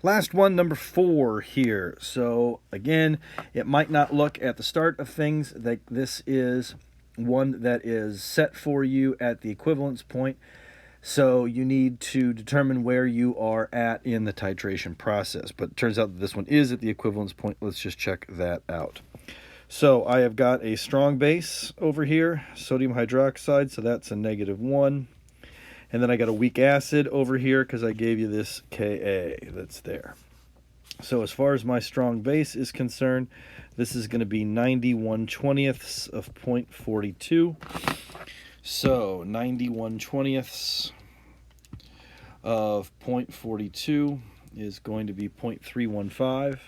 Last one, number 4 here. So again, it might not look at the start of things like this is one that is set for you at the equivalence point. So you need to determine where you are at in the titration process. But it turns out that this one is at the equivalence point. Let's just check that out. So I have got a strong base over here, sodium hydroxide, so that's a -1. And then I got a weak acid over here because I gave you this Ka that's there. So as far as my strong base is concerned, this is going to be 91/20ths of 0.42. So 91/20ths of 0.42 is going to be 0.315.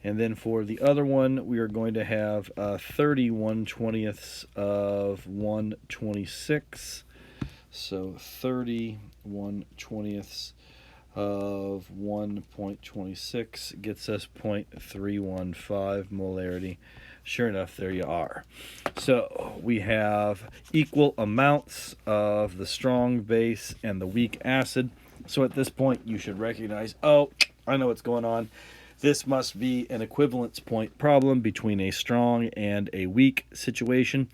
And then for the other one, we are going to have 31/20ths of 126. So 31/20ths of 1.26 gets us 0.315 molarity. Sure enough, there you are. So we have equal amounts of the strong base and the weak acid. So at this point, you should recognize, oh, I know what's going on. This must be an equivalence point problem between a strong and a weak situation.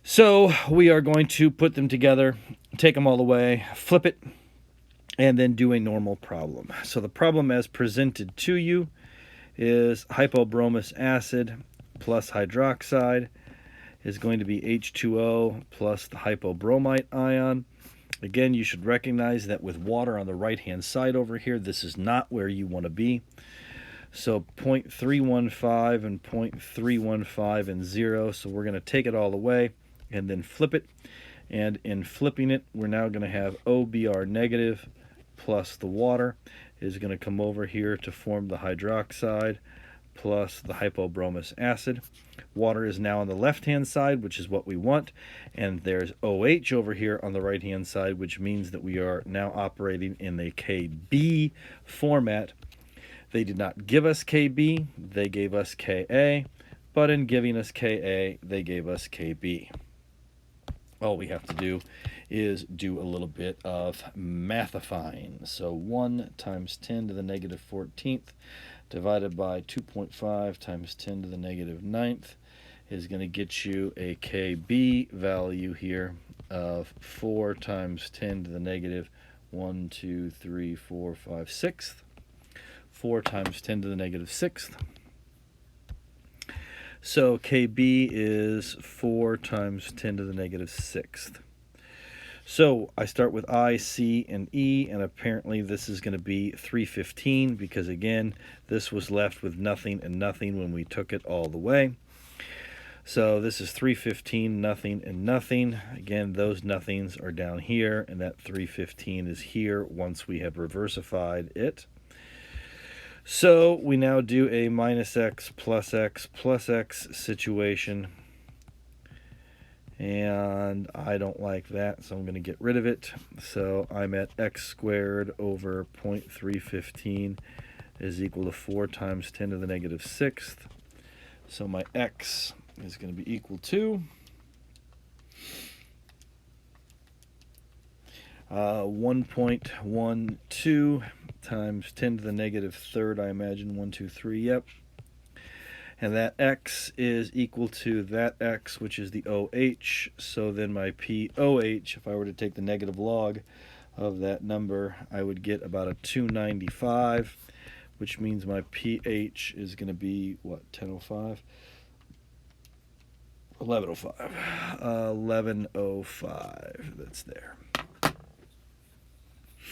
So we are going to put them together, take them all away, flip it, and then do a normal problem. So the problem as presented to you is hypobromous acid plus hydroxide is going to be H2O plus the hypobromite ion. Again, you should recognize that with water on the right-hand side over here, this is not where you want to be. So 0.315 and 0.315 and 0. So we're going to take it all away and then flip it. And in flipping it, we're now going to have OBr negative plus the water is going to come over here to form the hydroxide plus the hypobromous acid. Water is now on the left-hand side, which is what we want, and there's OH over here on the right-hand side, which means that we are now operating in the Kb format. They did not give us Kb, they gave us Ka, but in giving us Ka, they gave us Kb. All we have to do is do a little bit of mathifying. So 1 times 10 to the negative 14th divided by 2.5 times 10 to the negative 9th is going to get you a Kb value here of 4 times 10 to the negative 1, 2, 3, 4, 5, 6th. 4 times 10 to the negative 6th. So Kb is 4 times 10 to the negative 6th. So I start with I, C, and E, and apparently this is going to be 315 because, again, this was left with nothing and nothing when we took it all the way. So this is 315, nothing, and nothing. Again, those nothings are down here, and that 315 is here once we have reversified it. So we now do a minus x plus x plus x situation. And I don't like that, so I'm going to get rid of it. So I'm at x squared over 0.315 is equal to 4 times 10 to the negative 6th. So my x is going to be equal to 1.12 times 10 to the negative 3rd, I imagine, 1, 2, 3, yep. And that x is equal to that x, which is the OH. So then my POH, if I were to take the negative log of that number, I would get about a 295, which means my pH is going to be, what, 1005? 1105. 1105, that's there.